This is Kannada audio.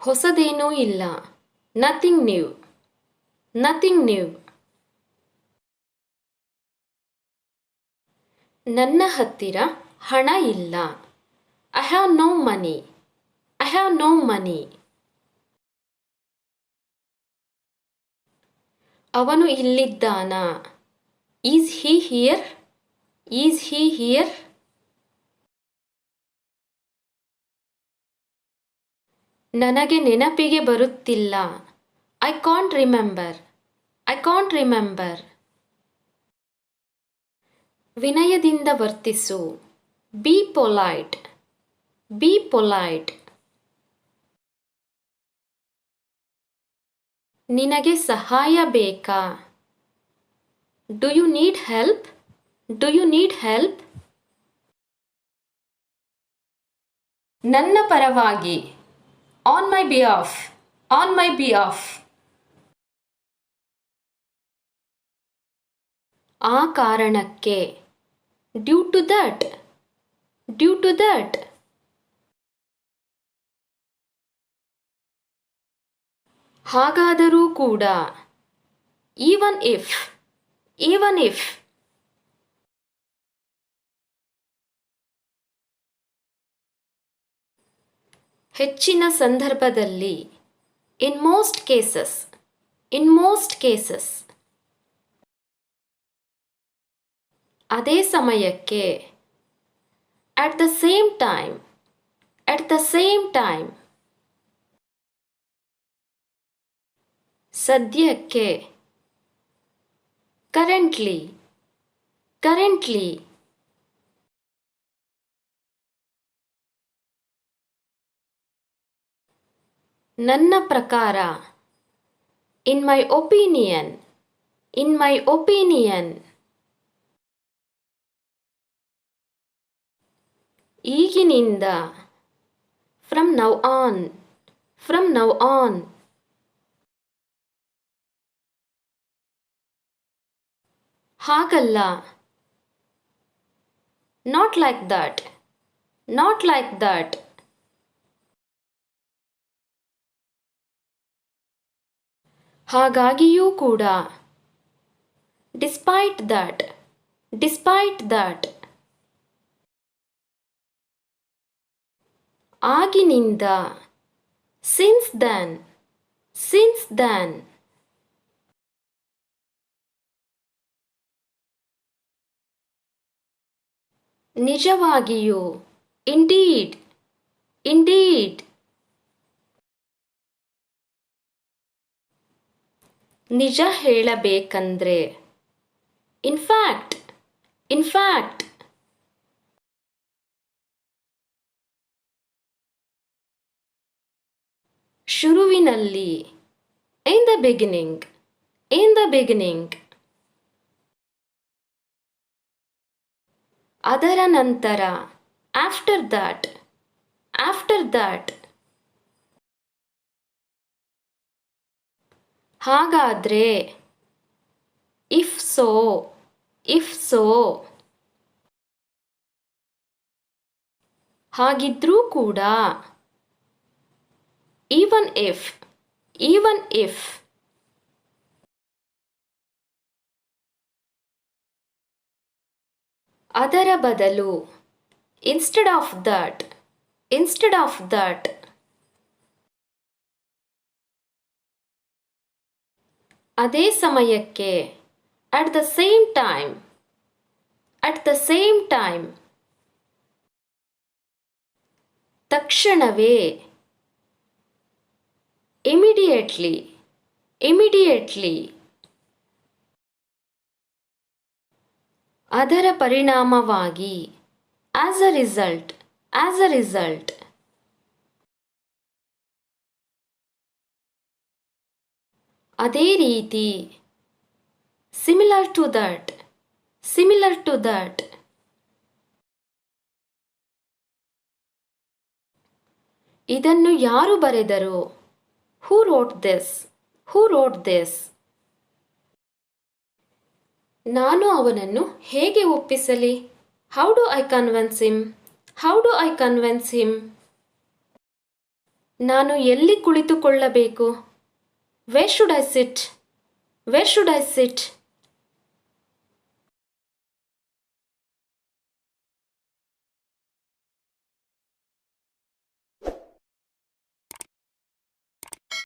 ಹೊಸದೇನೂ ಇಲ್ಲ. Nothing new. Nothing new. ನನ್ನ ಹತ್ತಿರ ಹಣ ಇಲ್ಲ. I have no money. I have no money. ಅವನು ಇಲ್ಲಿದ್ದಾನಾ? Is he here? Is he here? ನನಗೆ ನೆನಪಿಗೆ ಬರುತ್ತಿಲ್ಲ. I can't remember. I can't remember. ವಿನಯದಿಂದ ವರ್ತಿಸು. Be polite. Be polite. ನಿನಗೆ ಸಹಾಯ ಬೇಕಾ? Do you need help? Do you need help? ನನ್ನ ಪರವಾಗಿ. On my behalf. On my behalf. ಆ ಕಾರಣಕ್ಕೆ. Due to that. Due to that. ಹಾಗಾದರೂ ಕೂಡ. Even if. Even if. ಹೆಚ್ಚಿನ ಸಂದರ್ಭದಲ್ಲಿ. In most cases. In most cases. ಅದೇ ಸಮಯಕ್ಕೆ. At the same time. At the same time. ಸದ್ಯಕ್ಕೆ. ಕರೆಂಟ್ಲಿ. ಕರೆಂಟ್ಲಿ. ನನ್ನ ಪ್ರಕಾರ. In my opinion. In my opinion. ಈಗಿನಿಂದ. From now on. From now on. ಹಾಗಲ್ಲ. Not like that. Not like that. ಹಾಗಾಗಿಯೂ ಕೂಡ. Despite that. Despite that. ಆಗಿನಿಂದ. Since then. Since then. ನಿಜವಾಗಿಯೂ. ಇಂಡೀಡ್. ಇಂಡೀಡ್. ನಿಜ ಹೇಳಬೇಕಂದ್ರೆ. ಇನ್ಫ್ಯಾಕ್ಟ್. ಇನ್ಫ್ಯಾಕ್ಟ್. ಶುರುವಿನಲ್ಲಿ. In the beginning. In the beginning. ಅದರ ನಂತರ. After that. After that. ಹಾಗಾದ್ರೆ. If so. If so. ಹಾಗಿದ್ರೂ ಕೂಡ. Even if. Even if. ಅದರ ಬದಲು. Instead of that. Instead of that. ಅದೇ ಸಮಯಕ್ಕೆ. At the same time. At the same time. ತಕ್ಷಣವೇ. ಇಮಿಡಿಯೇಟ್ಲಿ. ಇಮಿಡಿಯೇಟ್ಲಿ. ಅದರ ಪರಿಣಾಮವಾಗಿ. As a result. As a result. ಅದೇ ರೀತಿ. Similar to that. Similar to that. ಇದನ್ನು ಯಾರು ಬರೆದರು? Who wrote this? Who wrote this? ನಾನು ಅವನನ್ನು ಹೇಗೆ ಒಪ್ಪಿಸಲಿ? How do I convince him? How do I convince him? ನಾನು ಎಲ್ಲಿ ಕುಳಿತುಕೊಳ್ಳಬೇಕು? Where should I sit? Where should I sit?